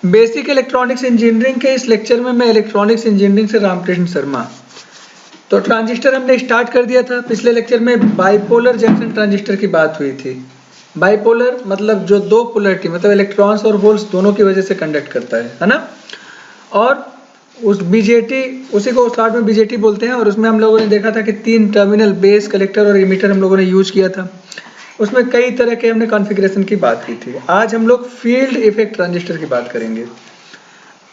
Basic electronics engineering के इस lecture में मैं इलेक्ट्रॉनिक्स इंजीनियरिंग से रामकृष्ण शर्मा। तो ट्रांजिस्टर हमने स्टार्ट कर दिया था। पिछले लेक्चर में बाइपोलर जंक्शन ट्रांजिस्टर की बात हुई थी। बाइपोलर मतलब जो दो पोलरिटी मतलब इलेक्ट्रॉन्स और होल्स दोनों की वजह से कंडक्ट करता है ना। और उस बीजेटी, उसी को स्टार्ट में बीजेटी बोलते हैं। और उसमें हम लोगों ने देखा था कि 3 टर्मिनल बेस, कलेक्टर और इमीटर हम लोगों ने यूज किया था। उसमें कई तरह के हमने कॉन्फ़िगरेशन की बात की थी। आज हम लोग फील्ड इफेक्ट ट्रांजिस्टर की बात करेंगे।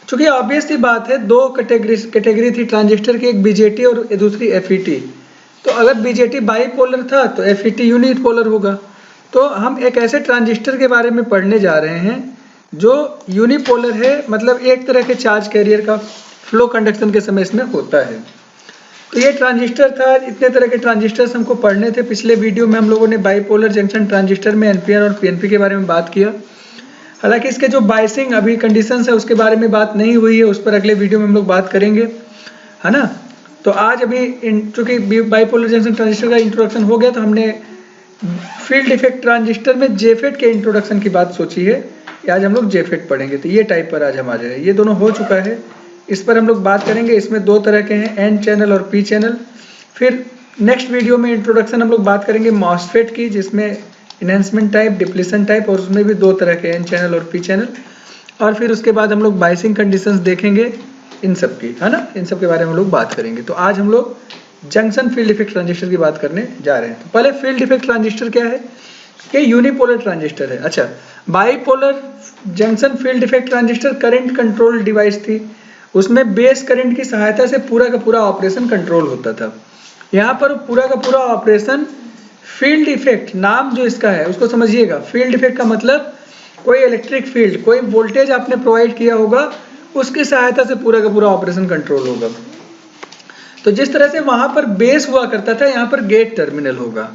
चूंकि ऑब्वियस सी बात है, दो कैटेगरी थी ट्रांजिस्टर की, एक बीजेटी और दूसरी एफईटी। तो अगर बीजेटी बाईपोलर था तो एफईटी यूनिपोलर होगा। तो हम एक ऐसे ट्रांजिस्टर के बारे में पढ़ने जा रहे हैं जो यूनिपोलर है, मतलब एक तरह के चार्ज कैरियर का फ्लो कंडक्शन के समय इसमें होता है। तो ये ट्रांजिस्टर था। इतने तरह के ट्रांजिस्टर्स हमको पढ़ने थे। पिछले वीडियो में हम लोगों ने बाईपोलर जंक्शन ट्रांजिस्टर में एनपीआर और पीएनपी के बारे में बात किया। हालांकि इसके जो बायसिंग अभी कंडीशंस है उसके बारे में बात नहीं हुई है, उस पर अगले वीडियो में हम लोग बात करेंगे, है ना। तो आज अभी चूंकि बाईपोलर जंक्शन ट्रांजिस्टर का इंट्रोडक्शन हो गया तो हमने फील्ड इफेक्ट ट्रांजिस्टर में जेफेट के इंट्रोडक्शन की बात सोची है कि आज हम लोग जेफेट पढ़ेंगे। तो ये टाइप पर आज हम आ जाए, ये दोनों हो चुका है, इस पर हम लोग बात करेंगे। इसमें दो तरह के हैं, एन चैनल और पी चैनल। फिर नेक्स्ट वीडियो में इंट्रोडक्शन हम लोग बात करेंगे मॉसफेट की, जिसमें इनहेंसमेंट टाइप, डिप्लीशन टाइप, और उसमें भी दो तरह के एन चैनल और पी चैनल। और फिर उसके बाद हम लोग बायसिंग कंडीशंस देखेंगे इन सब की, है ना। इन सब के बारे में हम लोग बात करेंगे। तो आज हम लोग जंक्शन फील्ड इफेक्ट ट्रांजिस्टर की बात करने जा रहे हैं। तो पहले फील्ड इफेक्ट ट्रांजिस्टर क्या है? ये यूनिपोलर ट्रांजिस्टर है। अच्छा, bipolar junction field effect transistor current control device थी। उसमें बेस करंट की सहायता से पूरा का पूरा ऑपरेशन कंट्रोल होता था। यहाँ पर पूरा का पूरा ऑपरेशन फील्ड इफेक्ट, नाम जो इसका है उसको समझिएगा। फील्ड इफेक्ट का मतलब कोई इलेक्ट्रिक फील्ड, कोई वोल्टेज आपने प्रोवाइड किया होगा, उसकी सहायता से पूरा का पूरा ऑपरेशन कंट्रोल होगा। तो जिस तरह से वहां पर बेस हुआ करता था, यहाँ पर गेट टर्मिनल होगा।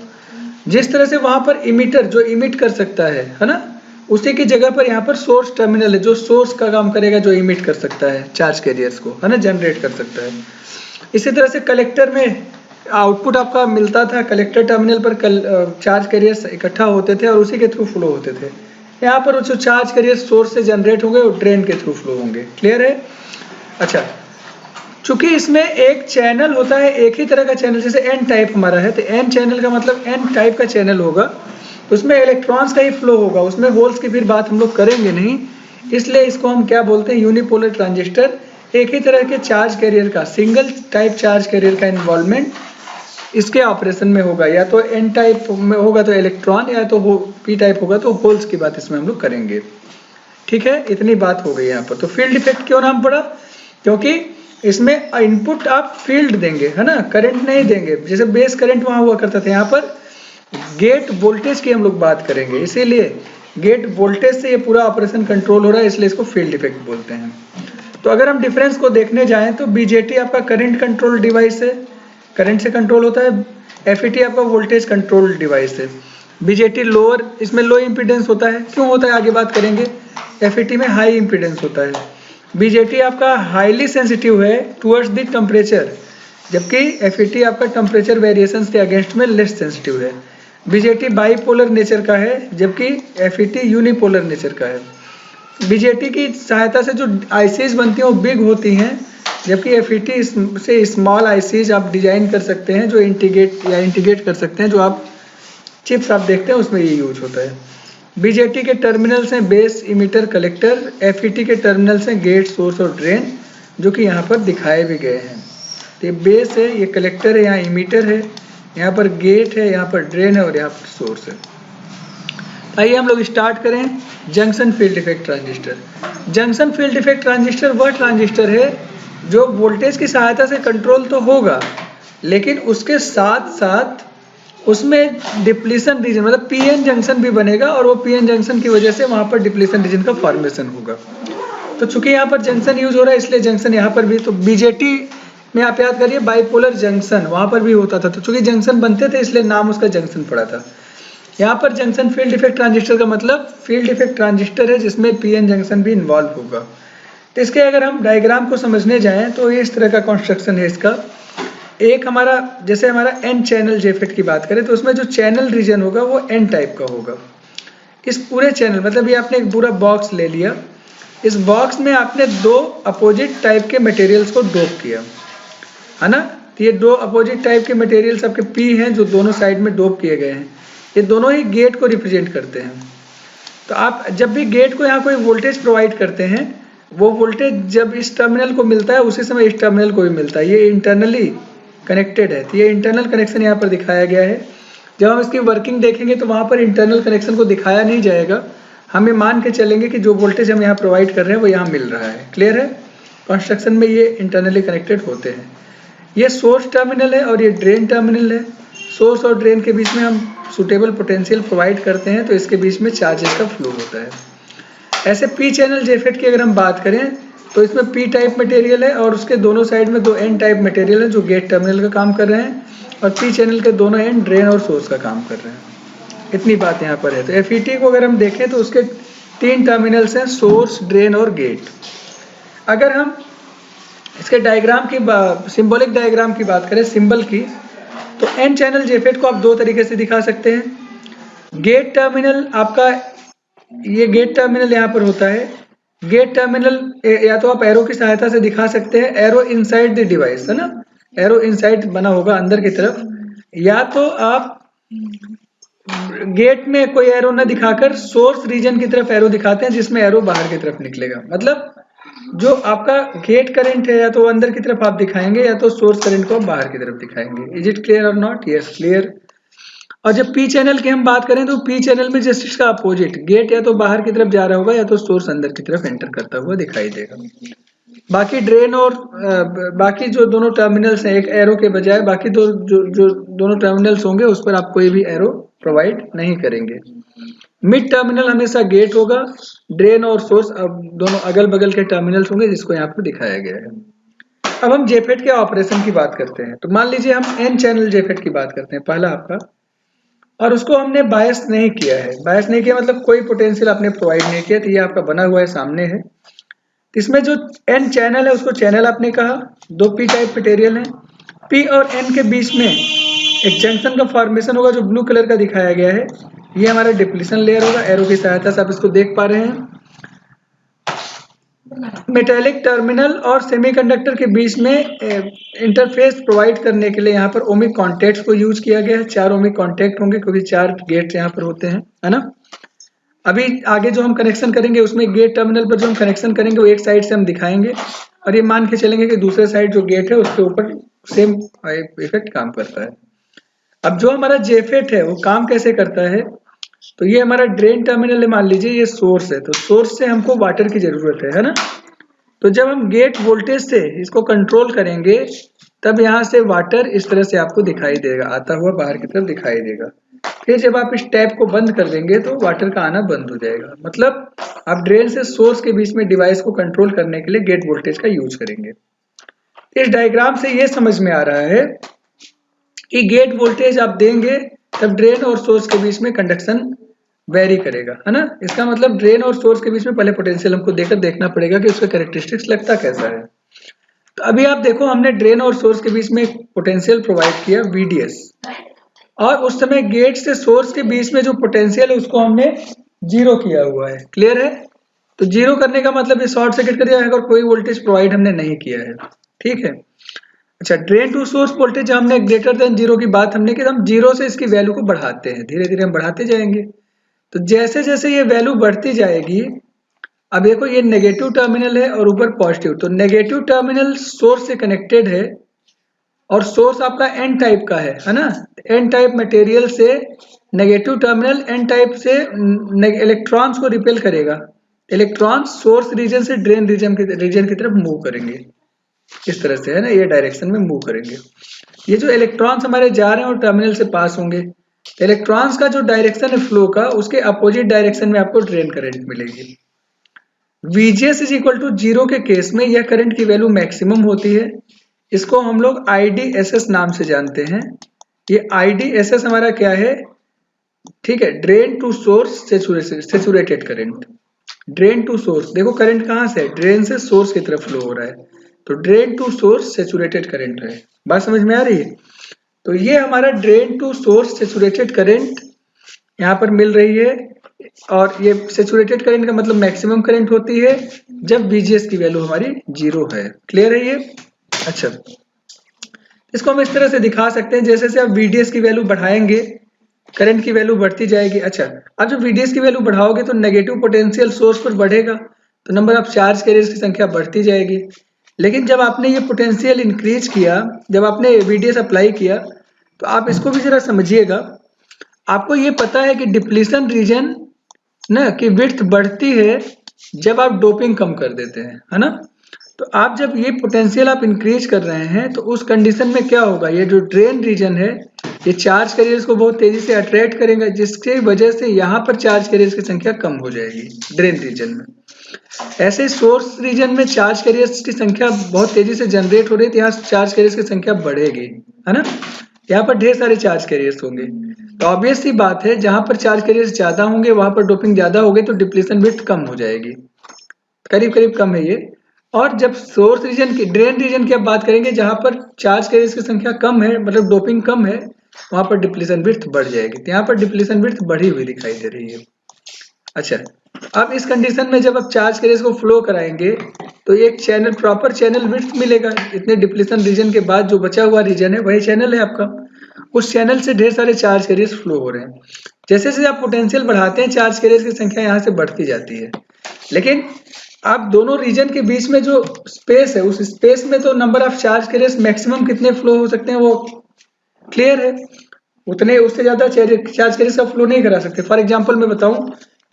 जिस तरह से वहां पर इमीटर जो इमिट कर सकता है ना, उसी की जगह पर यहाँ पर सोर्स टर्मिनल है जो सोर्स का काम करेगा, जो इमिट कर सकता है चार्ज कैरियर्स को, है ना, जनरेट कर सकता है। इसी तरह से कलेक्टर में आउटपुट आपका मिलता था, कलेक्टर टर्मिनल पर चार्ज कैरियर्स इकट्ठा होते थे और उसी के थ्रू फ्लो होते थे। यहाँ पर जो चार्ज कैरियर सोर्स से जनरेट होंगे वो ड्रेन के थ्रू फ्लो होंगे। क्लियर है? अच्छा, चूंकि इसमें एक चैनल होता है, एक ही तरह का चैनल, जैसे एन टाइप हमारा है, तो एन चैनल का मतलब एन टाइप का चैनल होगा, उसमें इलेक्ट्रॉन्स का ही फ्लो होगा, उसमें होल्स की फिर बात हम लोग करेंगे नहीं। इसलिए इसको हम क्या बोलते हैं? Unipolar transistor. एक ही तरह के चार्ज कैरियर का, सिंगल टाइप चार्ज कैरियर का इन्वॉल्वमेंट इसके ऑपरेशन में होगा। या तो एन टाइप में होगा तो इलेक्ट्रॉन, या तो पी टाइप होगा तो होल्स की बात इसमें हम लोग करेंगे। ठीक है, इतनी बात हो गई यहाँ पर। तो फील्ड इफेक्ट क्यों नाम पड़ा? क्योंकि इसमें इनपुट आप फील्ड देंगे, है ना, करंट नहीं देंगे। जैसे बेस करंट वहां हुआ करता था, यहाँ पर गेट वोल्टेज की हम लोग बात करेंगे। इसीलिए गेट वोल्टेज से ये पूरा ऑपरेशन कंट्रोल हो रहा है, इसलिए इसको फील्ड इफेक्ट बोलते हैं। तो अगर हम डिफरेंस को देखने जाएं तो बीजेटी आपका करंट कंट्रोल डिवाइस है, करंट से कंट्रोल होता है। एफईटी आपका वोल्टेज कंट्रोल डिवाइस है। बीजेटी लोअर, इसमें लो इंपीडेंस होता है। क्यों होता है आगे बात करेंगे। एफईटी में हाई इंपीडेंस होता है। बीजेटी आपका हाईली सेंसिटिव है टुवर्ड्स द टेम्परेचर, जबकि एफईटी आपका टेम्परेचर वेरिएशंस के अगेंस्ट में लेस सेंसिटिव है। बीजेटी बाईपोलर नेचर का है, जबकि एफईटी यूनिपोलर नेचर का है। बीजेटी की सहायता से जो आईसीज बनती हैं वो बिग होती हैं, जबकि एफईटी से स्मॉल आईसीज आप डिजाइन कर सकते हैं, जो इंटीग्रेट कर सकते हैं। जो आप चिप्स आप देखते हैं उसमें ये यूज होता है। बीजेटी के टर्मिनल्स हैं बेस, इमीटर, कलेक्टर। एफईटी के टर्मिनल्स हैं गेट, सोर्स और ड्रेन, जो कि यहाँ पर दिखाए भी गए हैं। तो ये बेस है, ये कलेक्टर है, यहाँ इमीटर है, यहाँ पर गेट है, यहाँ पर ड्रेन है और यहाँ पर सोर्स है। आइए हम लोग स्टार्ट करें junction field effect transistor. Junction field effect transistor वह ट्रांजिस्टर है जो वोल्टेज की सहायता से कंट्रोल तो होगा, लेकिन उसके साथ साथ उसमें डिप्लीशन रीजन मतलब पीएन जंक्शन भी बनेगा, और वो पीएन जंक्शन की वजह से वहां पर डिप्लीशन रीजन का फॉर्मेशन होगा। तो चूंकि यहाँ पर जंक्शन यूज हो रहा है, इसलिए जंक्शन यहाँ पर भी। तो बीजेटी में आप याद करिए बाईपोलर जंक्शन वहां पर भी होता था, तो चूंकि जंक्शन बनते थे इसलिए नाम उसका जंक्शन पड़ा था। यहाँ पर जंक्शन फील्ड इफेक्ट ट्रांजिस्टर का मतलब फील्ड इफेक्ट ट्रांजिस्टर है जिसमें पीएन जंक्शन भी इन्वॉल्व होगा। तो इसके अगर हम डायग्राम को समझने जाएं तो ये इस तरह का कंस्ट्रक्शन है इसका। एक हमारा, जैसे हमारा एन चैनल जेफेट की बात करें तो उसमें जो चैनल रीजन होगा वो एन टाइप का होगा। इस पूरे चैनल मतलब ये आपने एक पूरा बॉक्स ले लिया, इस बॉक्स में आपने दो अपोजिट टाइप के मटेरियल्स को डोप किया, है ना। तो ये दो अपोजिट टाइप के मटेरियल्स आपके पी हैं जो दोनों साइड में डोप किए गए हैं। ये दोनों ही गेट को रिप्रेजेंट करते हैं। तो आप जब भी गेट को यहाँ कोई वोल्टेज प्रोवाइड करते हैं, वो वोल्टेज जब इस टर्मिनल को मिलता है उसी समय इस टर्मिनल को भी मिलता है। ये इंटरनली कनेक्टेड है। तो ये इंटरनल कनेक्शन यहाँ पर दिखाया गया है। जब हम इसकी वर्किंग देखेंगे तो वहाँ पर इंटरनल कनेक्शन को दिखाया नहीं जाएगा। हम ये मान के चलेंगे कि जो वोल्टेज हम यहाँ प्रोवाइड कर रहे हैं वो यहाँ मिल रहा है। क्लियर है। कंस्ट्रक्शन में ये इंटरनली कनेक्टेड होते हैं। ये सोर्स टर्मिनल है और ये ड्रेन टर्मिनल है। सोर्स और ड्रेन के बीच में हम सुटेबल पोटेंशियल प्रोवाइड करते हैं, तो इसके बीच में चार्जेस का फ्लो होता है। ऐसे पी चैनल जेफेट की अगर हम बात करें तो इसमें पी टाइप मटेरियल है और उसके दोनों साइड में दो एन टाइप मटेरियल है जो गेट टर्मिनल का काम कर रहे हैं, और पी चैनल के दोनों एंड ड्रेन और सोर्स का काम कर रहे हैं। इतनी बात यहाँ पर है। तो एफईटी को अगर हम देखें तो उसके 3 टर्मिनल्स हैं, सोर्स, ड्रेन और गेट। अगर हम इसके डायग्राम की सिंबॉलिक डायग्राम की बात करें, सिंबल की, तो एन चैनल जेफेट को आप दो तरीके से दिखा सकते हैं। गेट टर्मिनल आपका, ये गेट टर्मिनल यहाँ पर होता है। गेट टर्मिनल या तो आप एरो की सहायता से दिखा सकते हैं, एरो इनसाइड द डिवाइस, है ना, एरो इनसाइड बना होगा अंदर की तरफ, या तो आप गेट में कोई एरो ना दिखाकर सोर्स रीजन की तरफ एरो दिखाते हैं जिसमें एरो बाहर की तरफ निकलेगा। मतलब जो आपका गेट करंट है या तो अंदर की तरफ आप दिखाएंगे या तो सोर्स करंट को आप बाहर की तरफ दिखाएंगे। इज इट क्लियर और नॉट? Yes, clear. और जब पी चैनल की हम बात करें तो पी चैनल में जस्ट इसका अपोजिट, गेट या तो बाहर की तरफ जा रहा होगा या तो सोर्स अंदर की तरफ एंटर करता हुआ दिखाई देगा। बाकी ड्रेन और बाकी जो दोनों टर्मिनल्स हैं, एक एरो के बजाय बाकी जो दोनों टर्मिनल्स होंगे उस पर आप कोई भी एरो प्रोवाइड नहीं करेंगे। मिड टर्मिनल हमेशा गेट होगा, ड्रेन और सोर्स अब दोनों अगल बगल के टर्मिनल्स होंगे जिसको यहाँ पर दिखाया गया है। अब हम जेफेट के ऑपरेशन की बात करते हैं। तो मान लीजिए हम एन चैनल जेफेट की बात करते हैं, पहला आपका, और उसको हमने बायस नहीं किया है। बायस नहीं किया मतलब कोई पोटेंशियल आपने प्रोवाइड नहीं किया। तो ये आपका बना हुआ है, सामने है। इसमें जो एन चैनल है उसको चैनल आपने कहा, दो पी टाइप मटेरियल है। पी और एन के बीच में एक जंक्शन का फॉर्मेशन होगा जो ब्लू कलर का दिखाया गया है। ये हमारा डिप्लीशन लेयर होगा। एरो की सहायता से आप इसको देख पा रहे हैं। मेटेलिक टर्मिनल और सेमीकंडक्टर के बीच में इंटरफेस प्रोवाइड करने के लिए यहाँ पर ओमिक कॉन्टैक्ट्स को यूज किया गया है। 4 ओमिक कॉन्टैक्ट होंगे क्योंकि 4 गेट यहाँ पर होते हैं, है ना। अभी आगे जो हम कनेक्शन करेंगे उसमें गेट टर्मिनल पर जो हम कनेक्शन करेंगे वो एक साइड से हम दिखाएंगे और ये मान के चलेंगे कि दूसरे साइड जो गेट है उसके ऊपर सेम इफेक्ट काम करता है। अब जो हमारा जेफेट है वो काम कैसे करता है, तो ये हमारा ड्रेन टर्मिनल है, मान लीजिए ये सोर्स है। तो सोर्स से हमको वाटर की जरूरत है ना। तो जब हम गेट वोल्टेज से इसको कंट्रोल करेंगे तब यहाँ से वाटर इस तरह से आपको दिखाई देगा, आता हुआ बाहर की तरफ दिखाई देगा। फिर जब आप इस टैप को बंद कर देंगे तो वाटर का आना बंद हो जाएगा। मतलब आप ड्रेन से सोर्स के बीच में डिवाइस को कंट्रोल करने के लिए गेट वोल्टेज का यूज करेंगे। इस डायग्राम से ये समझ में आ रहा है कि गेट वोल्टेज आप देंगे तब ड्रेन और सोर्स के बीच में कंडक्शन वेरी करेगा, है ना। इसका मतलब ड्रेन और सोर्स के बीच में पहले पोटेंशियल हमको देकर देखना पड़ेगा कि उसका कैरेक्टरिस्टिक्स लगता कैसा है। तो अभी आप देखो हमने ड्रेन और सोर्स के बीच में पोटेंशियल प्रोवाइड किया VDS, और उस समय गेट से सोर्स के बीच में जो पोटेंशियल है उसको हमने 0 किया हुआ है। क्लियर है। तो 0 करने का मतलब ये शॉर्ट सर्किट कर दिया है और कोई वोल्टेज प्रोवाइड हमने नहीं किया है। ठीक है। अच्छा, ड्रेन टू सोर्स वोल्टेज हमने ग्रेटर देन 0 की बात हमने की, तो हम 0 से इसकी वैल्यू को बढ़ाते हैं, धीरे धीरे हम बढ़ाते जाएंगे। तो जैसे जैसे ये वैल्यू बढ़ती जाएगी, अब देखो ये नेगेटिव टर्मिनल है और ऊपर पॉजिटिव, तो नेगेटिव टर्मिनल सोर्स से कनेक्टेड है और सोर्स आपका एन टाइप का है ना। एन टाइप मटेरियल से नेगेटिव टर्मिनल एन टाइप से इलेक्ट्रॉन्स को रिपेल करेगा। इलेक्ट्रॉन सोर्स रीजन से ड्रेन रीजन की तरफ मूव करेंगे, इस तरह से, है ना, ये डायरेक्शन में मूव करेंगे। ये जो इलेक्ट्रॉन्स हमारे जा रहे हैं और टर्मिनल से पास होंगे, इलेक्ट्रॉन्स का जो डायरेक्शन है फ्लो का, उसके अपोजिट डायरेक्शन में आपको ड्रेन करंट मिलेगी। VGS इज इक्वल टू 0 के केस में यह करंट की वैल्यू मैक्सिमम होती है। इसको हम लोग IDSS नाम से जानते हैं। ये IDSS हमारा क्या है, ठीक है, drain to source saturated current. Drain to source, देखो करंट कहाँ से, ड्रेन से सोर्स की तरफ फ्लो हो रहा है, तो drain to source saturated current है। बात समझ में आ रही है। तो ये हमारा drain to source saturated current यहाँ पर मिल रही है। और ये सेचुरेटेड करंट का मतलब मैक्सिमम करंट होती है जब VGS की वैल्यू हमारी 0 है। क्लियर है ये? अच्छा, इसको हम इस तरह से दिखा सकते हैं, जैसे से आप VDS की वैल्यू बढ़ाएंगे करंट की वैल्यू बढ़ती जाएगी। अच्छा, अब जब VDS की वैल्यू बढ़ाओगे तो नेगेटिव पोटेंशियल सोर्स पर बढ़ेगा, तो नंबर ऑफ चार्ज कैरियर्स की संख्या बढ़ती जाएगी। लेकिन जब आपने ये पोटेंशियल इंक्रीज किया, जब आपने VDS अप्लाई किया, तो आप इसको भी जरा समझिएगा। आपको ये पता है कि डिप्लीशन रीजन ना की विड्थ बढ़ती है जब आप डोपिंग कम कर देते हैं, है ना? तो आप जब ये पोटेंशियल आप इंक्रीज कर रहे हैं तो उस कंडीशन में क्या होगा, ये जो ड्रेन रीजन है ये चार्ज कैरियर्स को बहुत तेजी से अट्रैक्ट करेगा, जिसकी वजह से यहाँ पर चार्ज कैरियर्स की संख्या कम हो जाएगी ड्रेन रीजन में। ऐसे सोर्स रीजन में चार्ज कैरियर्स की संख्या बहुत तेजी से जनरेट हो रही है, यहाँ चार्ज कैरियर्स की संख्या बढ़ेगी, है ना? यहाँ पर ढेर सारे चार्ज कैरियर्स होंगे, तो ऑब्वियस सी बात है जहां पर चार्ज कैरियर्स ज्यादा होंगे वहां पर डोपिंग ज्यादा होगी, तो डिप्लीशन विड्थ कम हो जाएगी, करीब करीब कम है ये। और जब सोर्स रीजन की, ड्रेन रीजन की आप बात करेंगे जहां पर चार्ज कैरियर्स की संख्या कम है, मतलब डोपिंग कम है, वहां पर डिप्लीशन विड्थ बढ़ जाएगी। तो यहाँ पर डिप्लीशन विड्थ बढ़ी हुई दिखाई दे रही है। अच्छा, अब इस कंडीशन में जब आप चार्ज कैरियर्स को फ्लो कराएंगे तो एक चैनल, प्रॉपर चैनल विड्थ मिलेगा। इतने डिप्लीशन रीजन के बाद जो बचा हुआ रीजन है वही चैनल है आपका, उस चैनल से ढेर सारे चार्ज कैरियर्स फ्लो हो रहे हैं। जैसे जैसे आप पोटेंशियल बढ़ाते हैं चार्ज कैरियर्स की संख्या यहाँ से बढ़ती जाती है। लेकिन आप दोनों रीजन के बीच में जो स्पेस है, उस स्पेस में तो number of charge carriers maximum कितने फ्लो हो सकते हैं वो क्लियर है, उतने उससे ज्यादा चार्ज कैरियर्स का फ्लो नहीं करा सकते। फॉर एग्जाम्पल मैं बताऊं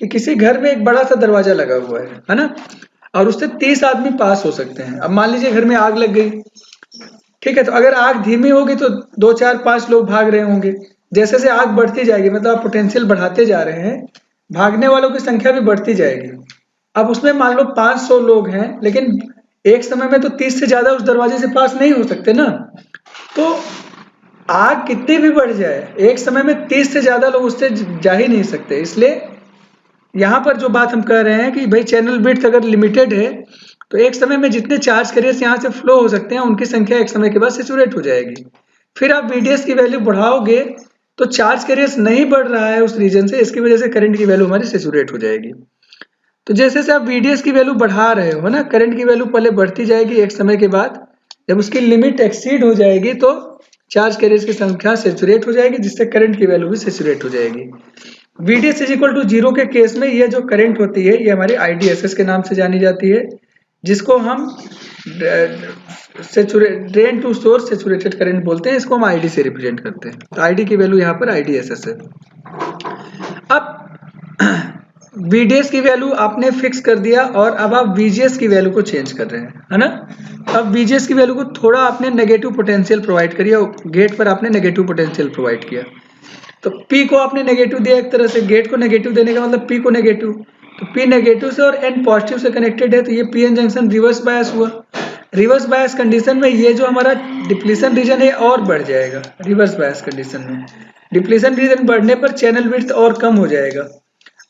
कि किसी घर में एक बड़ा सा दरवाजा लगा हुआ है ना, और उससे 30 आदमी पास हो सकते हैं। अब मान लीजिए घर में आग लग गई, ठीक है, तो अगर आग धीमी होगी तो 2 4 5 लोग भाग रहे होंगे, जैसे जैसे आग बढ़ती जाएगी, मतलब आप पोटेंशियल बढ़ाते जा रहे हैं, भागने वालों की संख्या भी बढ़ती जाएगी। अब उसमें मान लो 500 लोग हैं, लेकिन एक समय में तो 30 से ज्यादा उस दरवाजे से पास नहीं हो सकते ना, तो आग कितनी भी बढ़ जाए एक समय में 30 से ज्यादा लोग उससे जा ही नहीं सकते। इसलिए यहाँ पर जो बात हम कह रहे हैं कि भाई चैनल विड्थ अगर लिमिटेड है तो एक समय में जितने चार्ज कैरियर्स यहाँ से फ्लो हो सकते हैं उनकी संख्या एक समय के बाद सैचुरेट हो जाएगी। फिर आप VDS की वैल्यू बढ़ाओगे तो चार्ज कैरियर्स नहीं बढ़ रहा है उस रीजन से, इसकी वजह से करंट की वैल्यू हमारी सैचुरेट हो जाएगी। तो जैसे से आप VDS की वैल्यू बढ़ा रहे हो ना, करंट की वैल्यू पहले बढ़ती जाएगी, एक समय के बाद जब उसकी लिमिट एक्सीड हो जाएगी तो चार्ज कैरियर्स की संख्या सैचुरेट हो जाएगी, जिससे करंट की वैल्यू भी सैचुरेट हो जाएगी। VDS इज इक्वल टू 0 के केस में ये जो करंट होती है ये हमारी IDSS के नाम से जानी जाती है, जिसको हम drain to source saturated current बोलते हैं। इसको हम ID से रिप्रेजेंट करते हैं, तो ID की वैल्यू यहाँ पर IDSS है। अब VDS की वैल्यू आपने फिक्स कर दिया और अब आप VGS की वैल्यू को चेंज कर रहे हैं, है ना? अब VGS की वैल्यू को थोड़ा आपने नेगेटिव पोटेंशियल प्रोवाइड करिए, गेट पर आपने नेगेटिव पोटेंशियल प्रोवाइड किया, तो P को आपने नेगेटिव दिया, एक तरह से गेट को नेगेटिव देने का मतलब P को नेगेटिव, तो P नेगेटिव से और N पॉजिटिव से कनेक्टेड है, तो ये PN जंक्शन रिवर्स बायस हुआ। रिवर्स बायस कंडीशन में ये जो हमारा डिप्लीशन रीजन है और बढ़ जाएगा। रिवर्स बायस कंडीशन में डिप्लीशन रीजन बढ़ने पर चैनल विड्थ और कम हो जाएगा।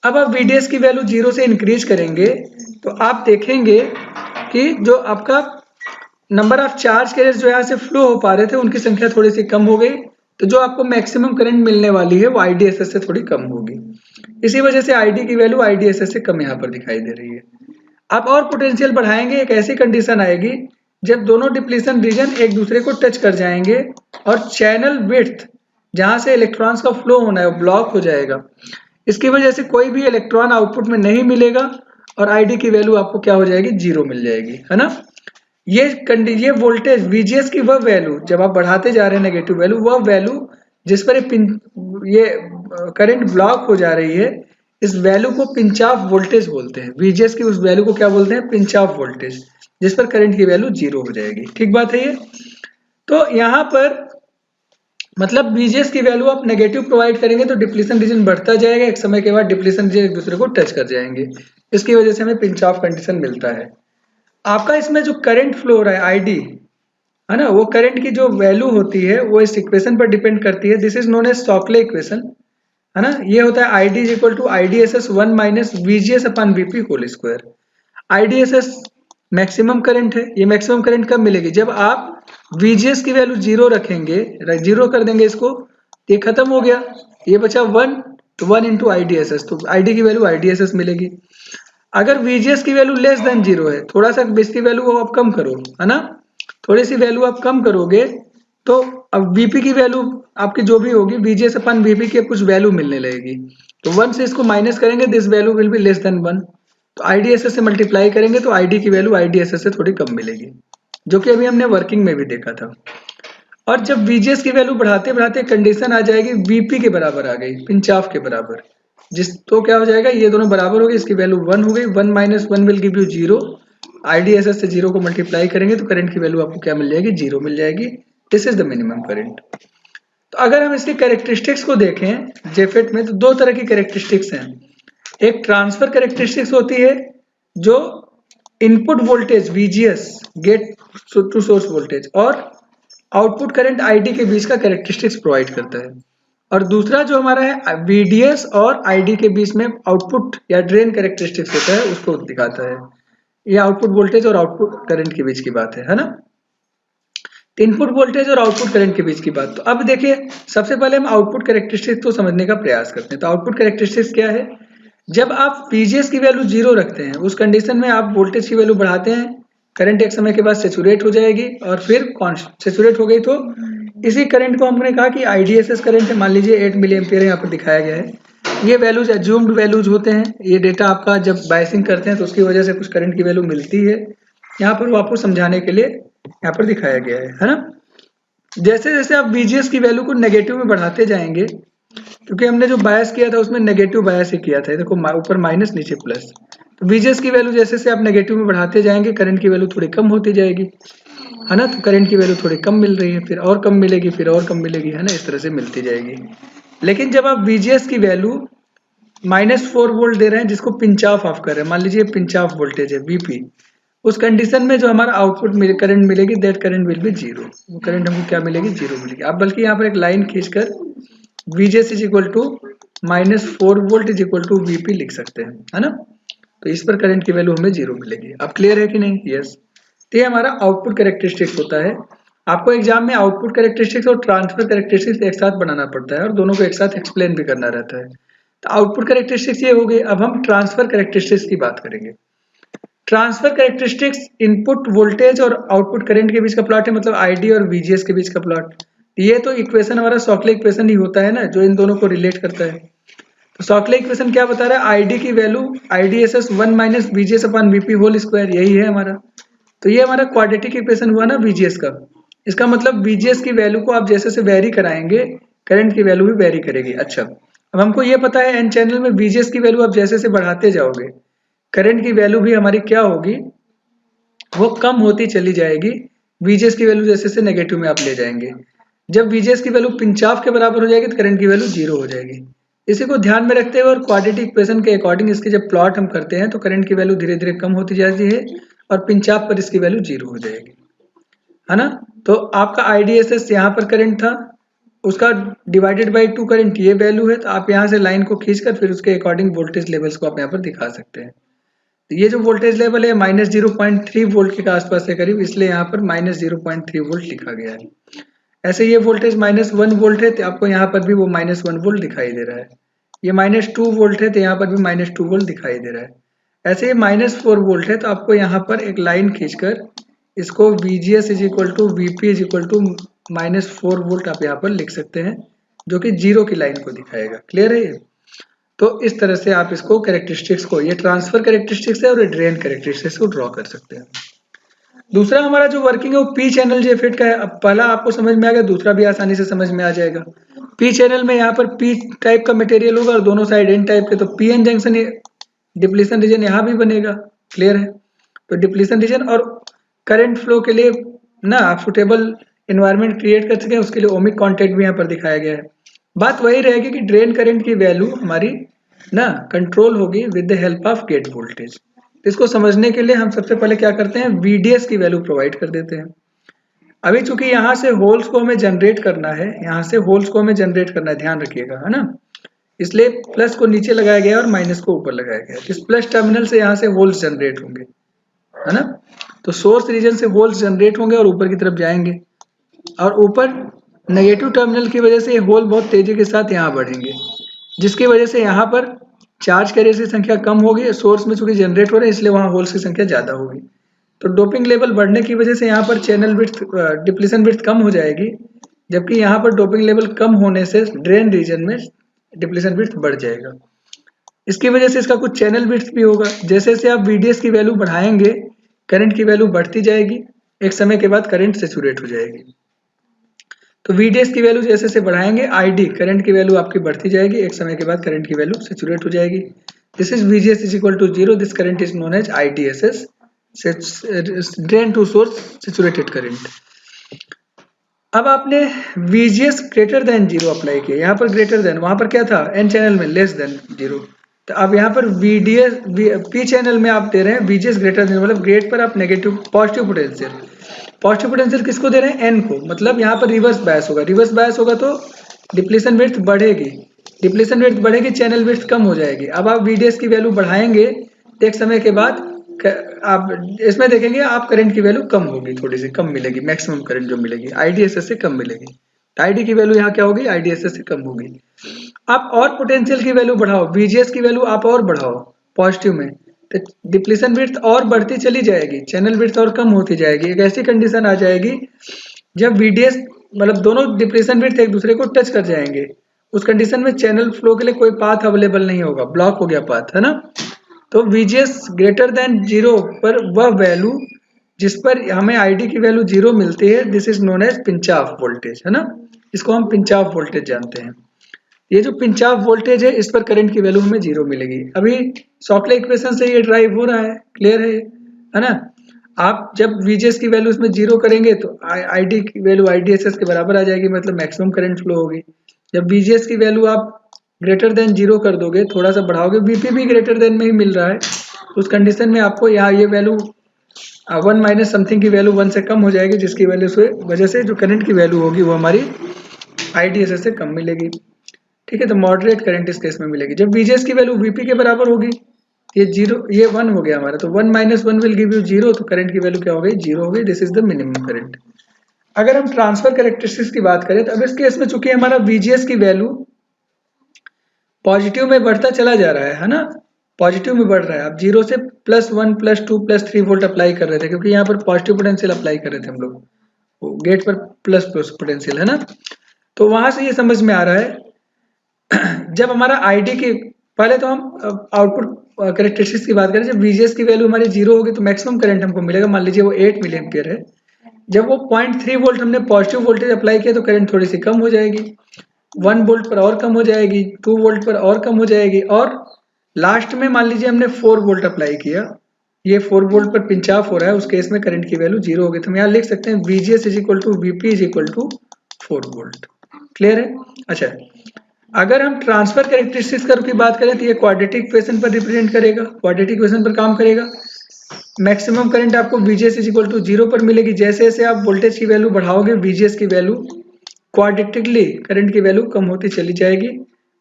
अब आप VDS की वैल्यू 0 से इंक्रीज करेंगे तो आप देखेंगे कि जो आपका नंबर ऑफ चार्ज कैरियर्स जो यहाँ से फ्लो हो पा रहे थे उनकी संख्या थोड़ी सी कम हो गई, तो जो आपको मैक्सिमम करंट मिलने वाली है वो IDSS से थोड़ी कम होगी। इसी वजह से ID की वैल्यू IDSS से कम यहाँ पर दिखाई दे रही है। आप और पोटेंशियल बढ़ाएंगे, एक ऐसी कंडीशन आएगी जब दोनों डिप्लीशन रीजन एक दूसरे को टच कर जाएंगे और चैनल विड्थ जहां से इलेक्ट्रॉन्स का फ्लो होना है ब्लॉक हो जाएगा। इसकी वजह से कोई भी इलेक्ट्रॉन आउटपुट में नहीं मिलेगा और ID की वैल्यू आपको क्या हो जाएगी, 0 मिल जाएगी, है ना? ये वोल्टेज VGS की वह वैल्यू जब आप बढ़ाते जा रहे हैं नेगेटिव वैल्यू, वह वैल्यू जिस पर ये करंट ब्लॉक हो जा रही है, इस वैल्यू को पिंच ऑफ वोल्टेज बोलते हैं। VGS की उस वैल्यू को क्या बोलते हैं, पिंच ऑफ वोल्टेज, जिस पर करंट की वैल्यू 0 हो जाएगी। ठीक बात है ये? तो यहाँ पर मतलब VGS की वैल्यू आप नेगेटिव प्रोवाइड करेंगे तो डिप्लीशन रीजन बढ़ता जाएगा, एक समय के बाद डिप्लीशन रीजन एक दूसरे को टच कर जाएंगे, इसकी वजह से हमें पिंच ऑफ कंडीशन मिलता है। आपका इसमें जो करंट फ्लो हो रहा है ID, है ना, वो करंट की जो वैल्यू होती है वो इस इक्वेशन पर डिपेंड करती है। This is known as Shockley equation, है ना? ये होता है ID is equal to IDSS 1 minus VGS upon VP whole square. IDSS maximum current है, ये मैक्सिमम करंट कब मिलेगी, जब आप VGS की वैल्यू 0 रखेंगे, 0 कर देंगे इसको, ये खत्म हो गया, ये बचा 1, तो 1 इंटू IDSS, तो ID की वैल्यू IDSS मिलेगी। अगर VGS की वैल्यू लेस देन 0 है, थोड़ा सा इसकी वैल्यू आप कम करो, है ना, थोड़ी सी वैल्यू आप कम करोगे तो अब VP की वैल्यू आपकी जो भी होगी VGS अपन VP की कुछ वैल्यू मिलने लगेगी। तो 1 से इसको माइनस करेंगे, this value will be less than 1। तो IDSS से मल्टीप्लाई करेंगे तो ID की वैल्यू IDSS से थोड़ी कम मिलेगी, जो कि अभी हमने वर्किंग में भी देखा था। और जब VGS की वैल्यू बढ़ाते बढ़ाते कंडीशन आ जाएगी VP के बराबर आ गई, पिंच ऑफ के बराबर, तो क्या हो जाएगा, ये दोनों बराबर हो गए, इसकी वैल्यू 1 हो गई, 1 minus 1 will give you 0। IDSS से 0 को मल्टीप्लाई करेंगे तो करंट की वैल्यू आपको क्या मिल जाएगी, 0 मिल जाएगी। This is the minimum current. तो अगर हम इसकी कैरेक्टरिस्टिक्स को देखें जेफेट में, तो दो तरह की कैरेक्टरिस्टिक्स हैं। एक ट्रांसफर कैरेक्टरिस्टिक्स होती है जो input voltage VGS gate to source voltage और आउटपुट करंट ID के बीच का कैरेक्टरिस्टिक्स प्रोवाइड करता है। और दूसरा जो हमारा है VDS और ID के बीच में आउटपुट या ड्रेन कैरेक्टरिस्टिक्स होता है, उसको दिखाता है। ये आउटपुट वोल्टेज और आउटपुट करंट के बीच की बात है ना, इनपुट वोल्टेज और आउटपुट करंट के बीच की बात। तो अब देखिए, सबसे पहले हम आउटपुट कैरेक्टरिस्टिक्स को समझने का प्रयास करते हैं। तो आउटपुट कैरेक्टरिस्टिक्स क्या है, जब आप VGS की वैल्यू 0 रखते हैं, उस कंडीशन में आप वोल्टेज की वैल्यू बढ़ाते हैं, करंट एक समय के बाद सेचुरेट हो जाएगी और फिर सेचुरेट हो गई तो इसी करंट को हमने कहा कि IDSS करंट है, मान लीजिए 8 मिली एम्पियर यहाँ पर दिखाया गया है। ये वैल्यूज एज्यूम्ड वैल्यूज होते हैं, ये डेटा आपका जब बायसिंग करते हैं तो उसकी वजह से कुछ करंट की वैल्यू मिलती है। यहाँ पर वो आपको समझाने के लिए यहाँ पर दिखाया गया है ना। जैसे जैसे आप VGS की वैल्यू को नेगेटिव में बढ़ाते जाएंगे, क्योंकि हमने जो बायस किया था उसमें नेगेटिव बायस ही किया था, देखो ऊपर माइनस नीचे प्लस। तो VGS की वैल्यू जैसे जैसे आप नेगेटिव में बढ़ाते जाएंगे, करंट की वैल्यू थोड़ी कम होती जाएगी, है ना। तो करंट की वैल्यू थोड़ी कम मिल रही है, फिर और कम मिलेगी, फिर और कम मिलेगी, है ना, इस तरह से मिलती जाएगी। लेकिन जब आप VGS की वैल्यू -4 वोल्ट दे रहे हैं, जिसको पिंच ऑफ कर रहे हैं, मान लीजिए पिंच ऑफ वोल्टेज है VP, उस कंडीशन में जो हमारा आउटपुट करंट मिलेगी, दैट करंट विल बी 0। वो करंट हमको क्या मिलेगी, 0 मिलेगी। आप बल्कि यहाँ पर एक लाइन खींचकर VGS is equal to -4 volt is equal to VP लिख सकते हैं, है ना। तो इस पर करंट की वैल्यू हमें 0 मिलेगी। अब क्लियर है कि नहीं, यस। तो ये हमारा आउटपुट कैरेक्टरिस्टिक्स होता है। आपको एग्जाम में आउटपुट कैरेक्टरिस्टिक्स और ट्रांसफर कैरेक्टरिस्टिक्स एक साथ बनाना पड़ता है और दोनों को एक साथ एक्सप्लेन भी करना रहता है। तो आउटपुट कैरेक्टरिस्टिक्स ये हो गई। अब हम ट्रांसफर कैरेक्टरिस्टिक्स की बात करेंगे। ट्रांसफर कैरेक्टरिस्टिक्स इनपुट वोल्टेज और आउटपुट करंट के बीच का प्लॉट है, मतलब ID और VGS के बीच का प्लॉट। ये तो इक्वेशन हमारा शॉकले इक्वेशन ही होता है ना, जो इन दोनों को रिलेट करता है। तो शॉकले इक्वेशन क्या बता रहा है, ID की value IDSS 1 minus VGS upon VP whole square, यही है हमारा। तो ये हमारा क्वाड्रेटिक इक्वेशन हुआ ना VGS का। इसका मतलब VGS की वैल्यू को आप जैसे से वेरी कराएंगे, करंट की वैल्यू भी वेरी करेगी। अच्छा, अब हमको ये पता है N चैनल में VGS की वैल्यू आप जैसे से बढ़ाते जाओगे, करंट की वैल्यू भी हमारी क्या होगी, वो कम होती चली जाएगी। VGS की वैल्यू जैसे से नेगेटिव में आप ले जाएंगे। जब VGS की वैल्यू पिंच ऑफ के बराबर हो जाएगी तो करंट की वैल्यू 0 हो जाएगी। इसी को ध्यान में रखते हुए और क्वाड्रेटिक इक्वेशन के अकॉर्डिंग इसके जब प्लॉट हम करते हैं तो करंट की वैल्यू धीरे धीरे कम होती जाती है और पिंच ऑफ पर इसकी वैल्यू 0 हो जाएगी, है ना। तो आपका IDSS यहाँ पर करंट था, उसका डिवाइडेड बाई 2 करंट ये वैल्यू है। तो आप यहाँ से लाइन को खींचकर फिर उसके अकॉर्डिंग वोल्टेज लेवल्स को आप यहाँ पर दिखा सकते हैं। तो ये जो वोल्टेज लेवल है -0.3 वोल्ट के आसपास है करीब, इसलिए यहाँ पर -0.3 वोल्ट लिखा गया है। ऐसे ये वोल्टेज -1 वोल्ट है तो आपको यहाँ पर भी वो -1 वोल्ट दिखाई दे रहा है। ये -2 वोल्ट है तो यहाँ पर भी -2 वोल्ट दिखाई दे रहा है। ऐसे ये -4 वोल्ट है तो आपको यहाँ पर एक लाइन खींचकर इसको VGS is equal to VP is equal to -4 volt आप यहाँ पर लिख सकते हैं, जो कि 0 की लाइन को दिखाएगा। क्लियर है ये। तो इस तरह से आप इसको कैरेक्टरिस्टिक्स को, ये ट्रांसफर कैरेक्टरिस्टिक्स है और ये ड्रेन कैरेक्टरिस्टिक्स को ड्रॉ कर सकते हैं। दूसरा हमारा जो वर्किंग है वो P चैनल जेफेट का है। अब पहला आपको समझ में आ गया, दूसरा भी आसानी से समझ में आ जाएगा। P चैनल में यहाँ पर P टाइप का मटेरियल होगा और दोनों साइड N टाइप के, तो PN जंक्शन डिप्लीशन रीजन यहाँ भी बनेगा। क्लियर है। तो डिप्लीशन रीजन और करंट फ्लो के लिए ना आप सुटेबल एनवायरनमेंट क्रिएट कर सकें, उसके लिए ओमिक कॉन्टैक्ट भी यहाँ पर दिखाया गया है। बात वही रहेगी कि ड्रेन करंट की वैल्यू हमारी ना कंट्रोल होगी with the help of gate voltage. इसको समझने के लिए हम सबसे पहले क्या करते हैं, VDS की वैल्यू प्रोवाइड कर देते हैं। अभी चूंकि यहाँ से होल्स को हमें जनरेट करना है, यहाँ से होल्स को हमें जनरेट करना है, ध्यान रखिएगा, है ना। इसलिए प्लस को नीचे लगाया गया और माइनस को ऊपर लगाया गया। इस प्लस टर्मिनल से यहाँ से होल्स जनरेट होंगे, है ना। तो सोर्स रीजन से होल्स जनरेट होंगे और ऊपर की तरफ जाएंगे, और ऊपर नेगेटिव टर्मिनल की वजह से ये होल बहुत तेजी के साथ यहाँ बढ़ेंगे। जिसकी वजह से यहाँ पर चार्ज कैरियर्स की संख्या कम होगी, सोर्स में चूंकि जनरेट हो रहे हैं इसलिए वहाँ होल्स की संख्या ज़्यादा होगी। तो डोपिंग लेवल बढ़ने की वजह से यहाँ पर चैनल विड्थ डिप्लीशन विड्थ कम हो जाएगी, जबकि यहाँ पर डोपिंग लेवल कम होने से ड्रेन रीजन में डिप्लीशन विड्थ बढ़ जाएगा। इसकी वजह से इसका कुछ चैनल विड्थ भी होगा। जैसे जैसे आप VDS की वैल्यू बढ़ाएंगे करंट की वैल्यू बढ़ती जाएगी, एक समय के बाद करंट सैचुरेट हो जाएगी। तो VDS की वैल्यू जैसे जैसे बढ़ाएंगे ID करंट की वैल्यू आपकी बढ़ती जाएगी, एक समय के बाद करंट की वैल्यू सैचुरेट हो जाएगी। This is VGS is equal to 0, this current is known as IDSS, drain to source saturated current. अब आपने VGS ग्रेटर देन 0 अप्लाई किया, यहाँ पर ग्रेटर देन, वहां पर क्या था N चैनल में लेस देन 0। तो अब यहाँ पर VDS P चैनल में आप दे रहे हैं VGS ग्रेटर देन, मतलब गेट पर आप negative positive potential, positive potential किसको दे रहे हैं N को, मतलब यहाँ पर रिवर्स बायस होगा, रिवर्स बायस होगा तो डिप्लीशन विड्थ बढ़ेगी, डिप्लीशन विड्थ बढ़ेगी, चैनल विड्थ कम हो जाएगी। अब आप VDS की वैल्यू बढ़ाएंगे, एक समय के बाद आप इसमें देखेंगे आप करंट की वैल्यू कम होगी, थोड़ी सी कम मिलेगी, मैक्सिमम करंट जो मिलेगी IDSS से कम मिलेगी। ID की वैल्यू यहाँ क्या होगी, IDSS से कम होगी। आप और पोटेंशियल की वैल्यू बढ़ाओ, VGS की वैल्यू आप और बढ़ाओ पॉजिटिव में, तो डिप्लीशन विड्थ और बढ़ती चली जाएगी, चैनल विड्थ और कम होती जाएगी। एक ऐसी कंडीशन आ जाएगी जब VDS मतलब दोनों डिप्लीशन विड्थ एक दूसरे को टच कर जाएंगे, उस कंडीशन में चैनल फ्लो के लिए कोई पाथ अवेलेबल नहीं होगा, ब्लॉक हो गया पाथ, है ना। तो VGS ग्रेटर देन 0 पर वह वैल्यू जिस पर हमें ID की वैल्यू 0 मिलती है, this is known as pinch off voltage, है ना, इसको हम पिंच ऑफ वोल्टेज जानते हैं। ये जो पिंच ऑफ वोल्टेज है इस पर करंट की वैल्यू हमें 0 मिलेगी। अभी सॉकले इक्वेशन से ये ड्राइव हो रहा है, क्लियर है ना। आप जब VGS की वैल्यू इसमें 0 करेंगे तो ID की वैल्यू IDSS के बराबर आ जाएगी, मतलब मैक्सिमम करंट फ्लो होगी। जब VGS की वैल्यू आप ग्रेटर देन 0 कर दोगे, थोड़ा सा बढ़ाओगे, VP भी ग्रेटर देन में ही मिल रहा है, उस कंडीशन में आपको यहाँ ये वैल्यू 1 माइनस समथिंग की वैल्यू 1 से कम हो जाएगी, जिसकी वजह से जो करंट की वैल्यू होगी वो हमारी IDSS से कम मिलेगी। ठीक है, तो मॉडरेट करंट इस केस में मिलेगी। जब VGS की वैल्यू VP के बराबर होगी, ये 1 हो गया हमारा, तो 1 माइनस 1 विल गिव यू 0, तो करंट की वैल्यू क्या हो गई, 0 हो गई। This is the minimum current. अगर हम ट्रांसफर कैरेक्टरिस्टिक्स की बात करें तो अब इस केस में चूंकि हमारा VGS की वैल्यू पॉजिटिव में बढ़ता चला जा रहा है ना, पॉजिटिव में बढ़ रहा है। अब 0 से +1 +2 +3 वोल्ट अप्लाई कर रहे थे, क्योंकि यहाँ पर पॉजिटिव पोटेंशियल अप्लाई कर रहे थे हम लोग, गेट पर प्लस पोटेंशियल, है ना। तो वहां से ये समझ में आ रहा है जब हमारा ID की, पहले तो हम आउटपुट कैरेक्टरिस्टिक्स की बात करें, जब VGS की वैल्यू हमारी 0 होगी तो मैक्सिमम करंट हमको मिलेगा, मान लीजिए वो 8 मिली एम्पियर है। जब वो 0.3 वोल्ट हमने पॉजिटिव वोल्टेज अप्लाई किया तो करंट थोड़ी सी कम हो जाएगी, 1 वोल्ट पर और कम हो जाएगी, 2 वोल्ट पर और कम हो जाएगी, और लास्ट में मान लीजिए हमने 4 वोल्ट अप्लाई किया, ये 4 वोल्ट पर पिंच ऑफ हो रहा है, उस केस में करंट की वैल्यू 0 होगी। तो हम यहाँ लिख सकते हैं VGS is equal to VP is equal to 4 volt. Clear है। अच्छा, अगर हम ट्रांसफर कैरेक्टरिस्टिक्स की बात करें तो ये क्वाड्रेटिक इक्वेशन पर रिप्रेजेंट करेगा, क्वाड्रेटिक इक्वेशन पर काम करेगा। मैक्सिमम करंट आपको VGS इज इक्वल टू 0 पर मिलेगी। जैसे जैसे आप वोल्टेज की वैल्यू बढ़ाओगे, VGS की वैल्यू क्वाड्रेटिकली करंट की वैल्यू कम होती चली जाएगी,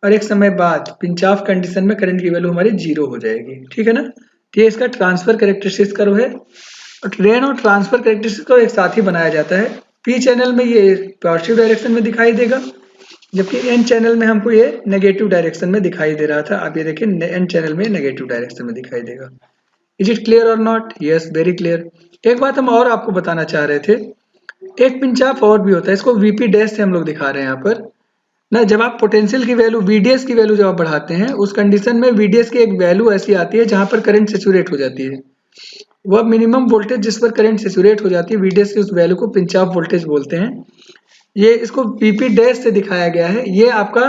और एक समय बाद पिंच ऑफ कंडीशन में करंट की वैल्यू हमारी 0 हो जाएगी। ठीक है ना। तो ये इसका ट्रांसफर कैरेक्टरिस्टिक्स कर्व है, और ड्रेन और ट्रांसफर कैरेक्टरिस्टिक्स को एक साथ ही बनाया जाता है। P चैनल में ये पॉजिटिव डायरेक्शन में दिखाई देगा, जबकि N चैनल में हमको ये नेगेटिव डायरेक्शन में दिखाई दे रहा था। आप ये देखिए N चैनल में नेगेटिव डायरेक्शन में दिखाई देगा। इज इट क्लियर और नॉट? Yes, very clear. एक बात हम और आपको बताना चाह रहे थे, एक पिंच ऑफ और भी होता है, इसको VP डैश से हम लोग दिखा रहे हैं यहाँ पर ना। जब आप पोटेंशियल की वैल्यू VDS की वैल्यू जब आप बढ़ाते हैं, उस कंडीशन में VDS की एक वैल्यू ऐसी आती है जहां पर करंट सैचुरेट हो जाती है। वह मिनिमम वोल्टेज जिस पर करंट सैचुरेट हो जाती है, VDS की उस वैल्यू को पिंच ऑफ वोल्टेज बोलते हैं। ये इसको VP डैश से दिखाया गया है। ये आपका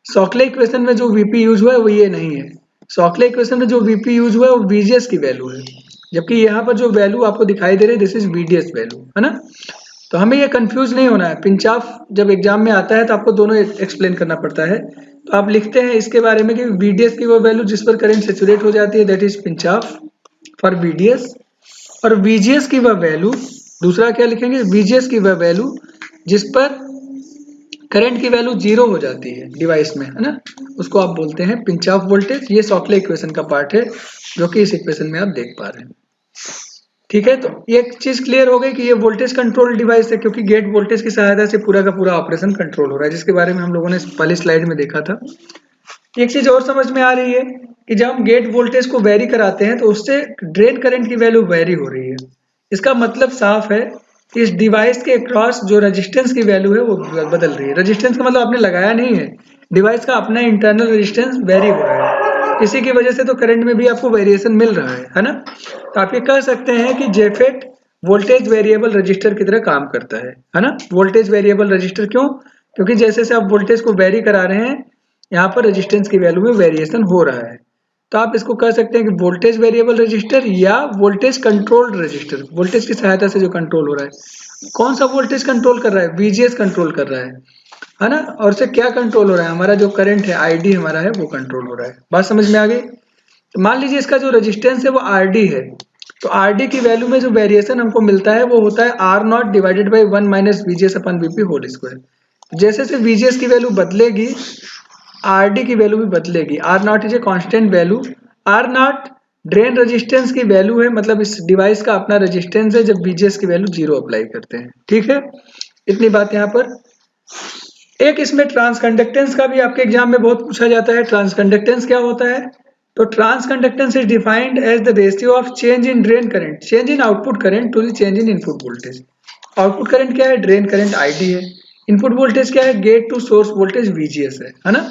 सॉकले इक्वेशन में जो VP यूज हुआ है वो ये नहीं है। सॉकले इक्वेशन में जो VP यूज हुआ है वो VGS की वैल्यू है, जबकि यहाँ पर जो वैल्यू आपको दिखाई दे रही है दिस इज VDS वैल्यू, है ना। तो हमें ये कंफ्यूज नहीं होना है। पिंच ऑफ जब एग्जाम में आता है तो आपको दोनों एक्सप्लेन करना पड़ता है। तो आप लिखते हैं इसके बारे में कि VDS की वो वैल्यू जिस पर करंट सैचुरेट हो जाती है, that is pinch of for VDS, और VGS की वह वैल्यू, दूसरा क्या लिखेंगे, VGS की वह वैल्यू जिस पर करंट की वैल्यू 0 हो जाती है डिवाइस में, है ना, उसको आप बोलते हैं पिंच ऑफ वोल्टेज। ये सॉकले इक्वेशन का पार्ट है जो कि इस इक्वेशन में आप देख पा रहे हैं। ठीक है, तो ये एक चीज क्लियर हो गई कि ये वोल्टेज कंट्रोल डिवाइस है, क्योंकि गेट वोल्टेज की सहायता से पूरा का पूरा ऑपरेशन कंट्रोल हो रहा है, जिसके बारे में हम लोगों ने पहली स्लाइड में देखा था। एक चीज और समझ में आ रही है कि जब हम गेट वोल्टेज को वेरी कराते हैं तो उससे ड्रेन करंट की वैल्यू वेरी हो रही है। इसका मतलब साफ है कि इस डिवाइस के अक्रॉस जो रेजिस्टेंस की वैल्यू है वो बदल रही है। रेजिस्टेंस का मतलब आपने लगाया नहीं है, डिवाइस का अपना इंटरनल रेजिस्टेंस वेरी हो रहा है, इसी की वजह से तो करंट में भी आपको वेरिएशन मिल रहा है ना। तो आप ये कह सकते हैं कि जेफेट वोल्टेज वेरिएबल रजिस्टर की तरह काम करता है ना। वोल्टेज वेरिएबल रजिस्टर क्यों? क्योंकि जैसे जैसे आप वोल्टेज को वेरी करा रहे हैं यहाँ पर रेजिस्टेंस की वैल्यू में वेरिएशन हो रहा है। तो आप इसको कह सकते हैं कि वोल्टेज वेरिएबल रजिस्टर या वोल्टेज कंट्रोल्ड रजिस्टर, वोल्टेज की सहायता से जो कंट्रोल हो रहा है। कौन सा वोल्टेज कंट्रोल कर रहा है? वीजीएस कंट्रोल कर रहा है ना। और उससे क्या कंट्रोल हो रहा है? हमारा जो करंट है आईडी हमारा है वो कंट्रोल हो रहा है। बात समझ में आ गई? तो मान लीजिए इसका जो रेजिस्टेंस है वो आरडी है, तो आरडी की वैल्यू में जो वेरिएशन हमको मिलता है वो होता है are not divided by 1 minus VGS upon VP whole square. जैसे जैसे वीजीएस की वैल्यू बदलेगी आरडी की वैल्यू भी बदलेगी। R naught is a constant value. R naught drain resistance की वैल्यू है, मतलब इस डिवाइस का अपना रेजिस्टेंस है जब वीजीएस की वैल्यू 0 अप्लाई करते हैं। ठीक है, इतनी बात यहाँ पर। एक इसमें ट्रांसकंडक्टेंस का भी आपके एग्जाम में बहुत पूछा जाता है। ट्रांसकंडक्टेंस क्या होता है? तो transconductance is defined as the ratio of change in drain current, change in output current to the change in input voltage. Output current क्या है? ड्रेन करंट आईडी है। इनपुट वोल्टेज क्या है? Gate to source voltage VGS है ना।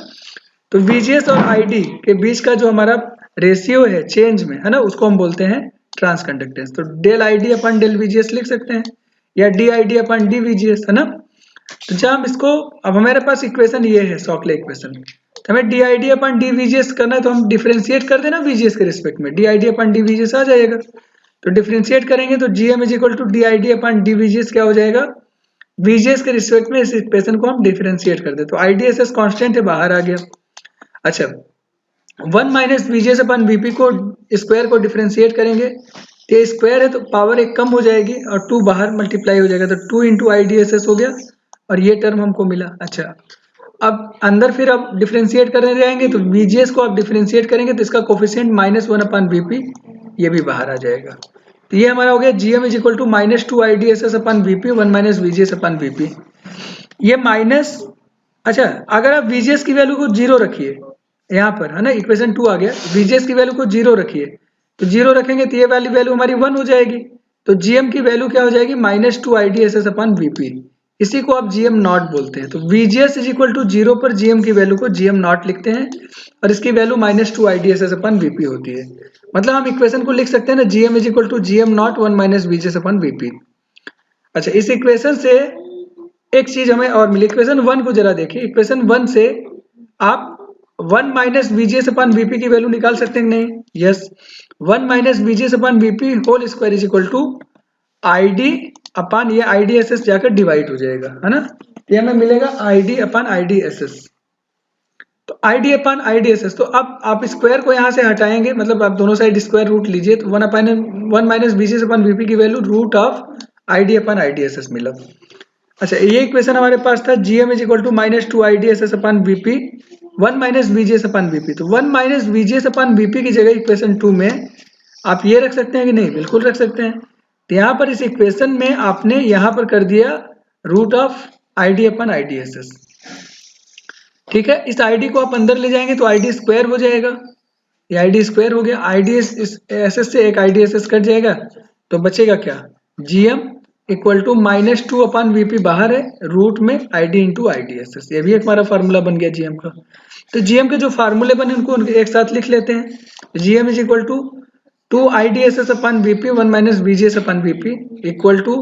तो VGS और ID के बीच का जो हमारा रेशियो है चेंज में, है ना, उसको हम बोलते हैं ट्रांसकंडक्टेंस। तो डेल आईडी अपन डेल वीजीएस लिख सकते हैं या डी आईडी अपन डी वीजीएस, है ना। तो जब हम इसको, अब हमारे पास इक्वेशन ये है शॉकले इक्वेशन, तो हमें D I D upon D VGS करना है, तो हम डिफरेंशिएट कर देना वीजीएस के रिस्पेक्ट में, D I D upon D VGS आ जाएगा। तो डिफरेंशिएट करेंगे तो GM is equal to D I D upon D VGS क्या हो जाएगा? वीजीएस के रिस्पेक्ट में इस इक्वेशन को हम डिफरेंशिएट कर दे तो आईडीएसएस कांस्टेंट है, बाहर आ गया। अच्छा, 1 माइनस वीजीएस अपन वीपी को स्क्वायर को डिफरेंशिएट करेंगे, ये स्क्वायर है तो पावर एक कम हो जाएगी और 2 बाहर मल्टीप्लाई हो जाएगा, तो 2 इंटू आईडीएसएस हो गया और ये टर्म हमको मिला। अच्छा, अब अंदर फिर अब डिफरेंशिएट करने जाएंगे तो वीजीएस को आप डिफरेंशिएट करेंगे तो इसका कोफिशिएंट -1 अपन वीपी ये भी बाहर आ जाएगा। तो ये हमारा हो गया GM is equal to -2 IDSS upon VP 1 minus VGS upon VP. ये माइनस, अच्छा अगर आप वीजीएस की वैल्यू को 0 रखिए यहाँ पर, है ना, इक्वेशन 2 आ गया। वीजीएस की वैल्यू को 0 रखिए, तो 0 रखेंगे तो ये वैल्यू हमारी 1 हो जाएगी। तो जीएम की वैल्यू क्या हो जाएगी? -2 आईडीएसएस अपन वीपी। इसी को आप जीएम नॉट बोलते हैं। तो वीजीएस इज इक्वल टू 0 पर जीएम की वैल्यू को जीएम नॉट लिखते हैं और इसकी वैल्यू -2 आईडीएसएस अपन वीपी होती है। मतलब हम इक्वेशन को लिख सकते हैं ना, GM is equal to GM naught 1 minus VGS upon VP. अच्छा, इस इक्वेशन से एक चीज हमें और मिली, इक्वेशन 1 को जरा देखिए। इक्वेशन 1 से आप 1 माइनस वीजीएस अपन वीपी की वैल्यू निकाल सकते हैं नहीं? Yes, 1 minus VGS upon VP whole square is equal to ID upon ये आईडीएसएस जाकर डिवाइड हो जाएगा, है ना। ये हमें मिलेगा आईडी अपन आईडीएसएस। तो आईडी अपन आईडीएसएस, तो अब आप स्क्वायर को यहाँ से हटाएंगे, मतलब आप दोनों साइड स्क्वायर रूट लीजिए, तो 1 माइनस वीजीएस अपन वीपी की value root of ID upon IDSS मिला। अच्छा, ये इक्वेशन हमारे पास था GM is equal to -2 IDSS upon VP 1 minus VGS upon VP. तो 1 माइनस वीजीएस अपन वीपी की जगह इक्वेशन 2 में आप ये रख सकते हैं कि नहीं? बिल्कुल रख सकते हैं। तो यहाँ पर इस इक्वेशन में आपने यहाँ पर कर दिया रूट ऑफ आईडी अपन आईडीएसएस। ठीक है, इस आईडी को आप अंदर ले जाएंगे तो आईडी स्क्वायर हो जाएगा, ये आईडी स्क्वायर हो गया। आईडीएसएस से एक आईडीएसएस कट जाएगा तो बचेगा क्या? GM equal to -2 upon VP बाहर है, रूट में आईडी इंटू आईडीएसएस। ये भी एक हमारा फार्मूला बन गया जीएम का। तो जीएम के जो फार्मूले बने उनको एक साथ लिख लेते हैं। GM is equal to 2 IDSS upon VP 1 minus VGS upon VP equal to,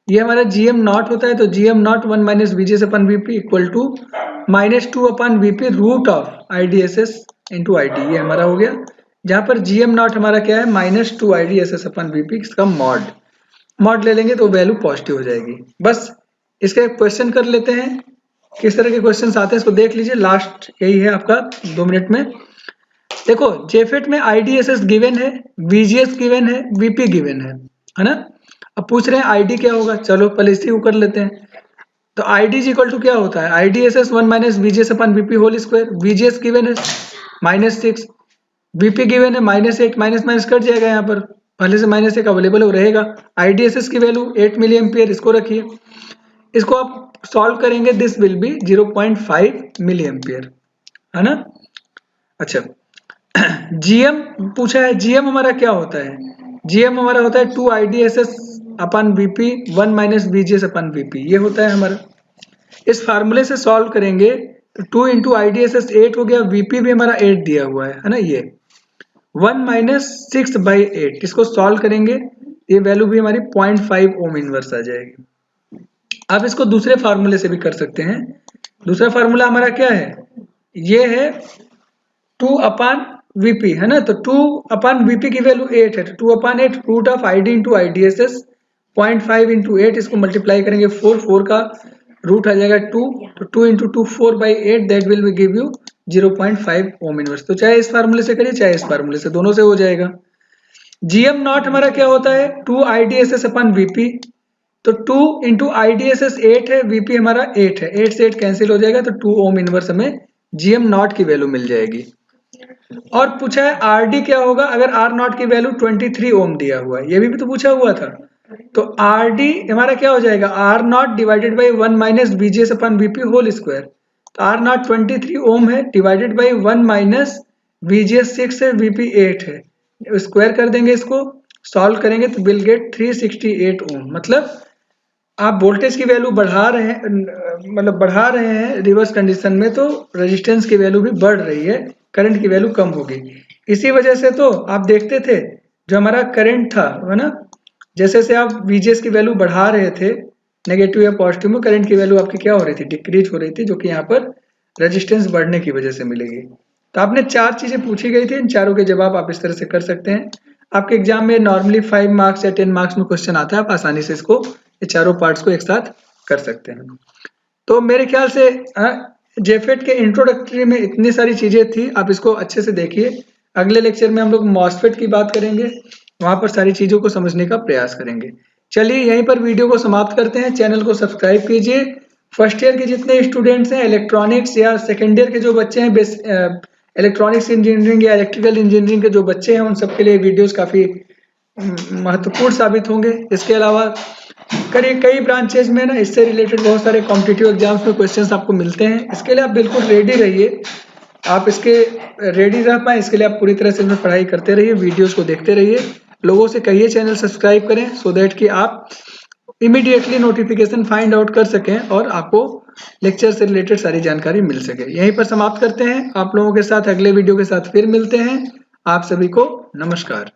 ये हमारा जीएम नॉट होता है तो GM naught 1 minus VGS upon VP equal to -2 upon VP root of IDSS into ID. ये हमारा हो गया, जहां पर जीएम नॉट हमारा क्या है? -2 आईडीएसएस अपन वीपी, इसका मॉड ले लेंगे तो वैल्यू पॉजिटिव हो जाएगी। बस इसका एक क्वेश्चन कर लेते हैं, किस तरह के क्वेश्चन आते हैं इसको देख लीजिए। लास्ट यही है आपका 2 मिनट में। देखो, जेफेट में आईडीएसएस गिवन है, वीजीएस गिवन है, वीपी गिवन है ना। अब पूछ रहे हैं आईडी क्या होगा, चलो पहले इसी को कर लेते हैं। तो आईडी इज इक्वल टू क्या होता है? आईडीएसएस 1 minus VGS upon VP whole square. VGS given है -6, वीपी गिवन है -1, माइनस माइनस कट जाएगा, यहाँ पर पहले से -1 अवेलेबल हो रहेगा। आईडीएसएस की वैल्यू 8 मिली एम्पियर, इसको रखिए। इसको आप सॉल्व करेंगे, this will be 0.5 milli ampere, है ना। अच्छा, जीएम पूछा है, जीएम हमारा क्या होता है? जीएम हमारा होता है 2 IDSS अपन VP 1 minus VGS upon VP, ये होता है हमारा। इस फार्मूले से सॉल्व करेंगे तो 2 इंटू IDSS 8 हो गया, वीपी भी हमारा 8 दिया हुआ है ना, ये 1 माइनस 6/8, इसको सॉल्व करेंगे, ये वैल्यू भी हमारी 0.5 ओम इनवर्स आ जाएगी। आप इसको दूसरे फार्मूले से भी कर सकते हैं। दूसरा फार्मूला हमारा क्या है? ये है 2 अपान वीपी, है ना, तो 2 अपान वीपी की वैल्यू 8 है, तो 2 upon 8 root of ID into IDSS 0.5 into 8, इसको मल्टीप्लाई करेंगे 4 का रूट आ जाएगा 2, तो 2 into 2 4/8, that will be give you 0.5 ohm inverse. तो चाहे इस फार्मूले से करिए चाहे इस फार्मूले से, दोनों से हो जाएगा। जीएम नॉट हमारा क्या होता है? 2 IDSS अपन वीपी, तो 2 इंटू IDSS 8 है, वीपी हमारा 8 है, 8 से 8 कैंसिल हो जाएगा, तो 2 ओम इनवर्स हमें जीएम नॉट की वैल्यू मिल जाएगी। और पूछा है आरडी क्या होगा अगर आर नॉट की वैल्यू 23 ओम दिया हुआ है, ये भी तो पूछा हुआ था। तो आरडी हमारा क्या हो जाएगा? R not divided by 1 minus VGS upon VP whole square, तो आर नॉट 23 ओम है, डिवाइडेड बाई 1 माइनस VGS 6 है, वीपी 8 है, स्क्वायर कर देंगे, इसको सॉल्व करेंगे तो विल गेट 368 ओम। मतलब आप वोल्टेज की वैल्यू बढ़ा रहे हैं, मतलब बढ़ा रहे हैं रिवर्स कंडीशन में, तो रेजिस्टेंस की वैल्यू भी बढ़ रही है, करंट की वैल्यू कम होगी। इसी वजह से तो आप देखते थे जो हमारा करंट था, है ना, जैसे से आप VGS की वैल्यू बढ़ा रहे थे नेगेटिव या पॉजिटिव में, करंट की वैल्यू आपकी क्या हो रही थी? डिक्रीज हो रही थी, जो कि यहाँ पर रेजिस्टेंस बढ़ने की वजह से मिलेगी। तो आपने 4 चीजें पूछी गई थी, इन चारों के जवाब आप इस तरह से कर सकते हैं। आपके एग्जाम में नॉर्मली 5 मार्क्स या 10 मार्क्स में क्वेश्चन आता है, आप आसानी से इसको, ये चारों पार्ट्स को एक साथ कर सकते हैं। तो मेरे ख्याल से जेफेट के इंट्रोडक्टरी में इतनी सारी चीजें थी, आप इसको अच्छे से देखिए। अगले लेक्चर में हम लोग मॉसफेट की बात करेंगे, वहां पर सारी चीजों को समझने का प्रयास करेंगे। चलिए यहीं पर वीडियो को समाप्त करते हैं। चैनल को सब्सक्राइब कीजिए। फर्स्ट ईयर के जितने स्टूडेंट्स हैं, इलेक्ट्रॉनिक्स या सेकेंड ईयर के जो बच्चे हैं, इलेक्ट्रॉनिक्स इंजीनियरिंग या इलेक्ट्रिकल इंजीनियरिंग के जो बच्चे हैं, उन सबके लिए वीडियोस काफी महत्वपूर्ण साबित होंगे। इसके अलावा कई ब्रांचेज में ना इससे रिलेटेड बहुत सारे कॉम्पिटिटिव एग्जाम्स में क्वेश्चंस आपको मिलते हैं। इसके लिए आप बिल्कुल रेडी रहिए। आप इसके रेडी रह पाए, इसके लिए आप पूरी तरह से इसमें पढ़ाई करते रहिए, वीडियोस को देखते रहिए। लोगों से कहिए चैनल सब्सक्राइब करें, सो दैट कि आप इमीडिएटली नोटिफिकेशन फाइंड आउट कर सकें और आपको लेक्चर से रिलेटेड सारी जानकारी मिल सके। यहीं पर समाप्त करते हैं। आप लोगों के साथ अगले वीडियो के साथ फिर मिलते हैं। आप सभी को नमस्कार।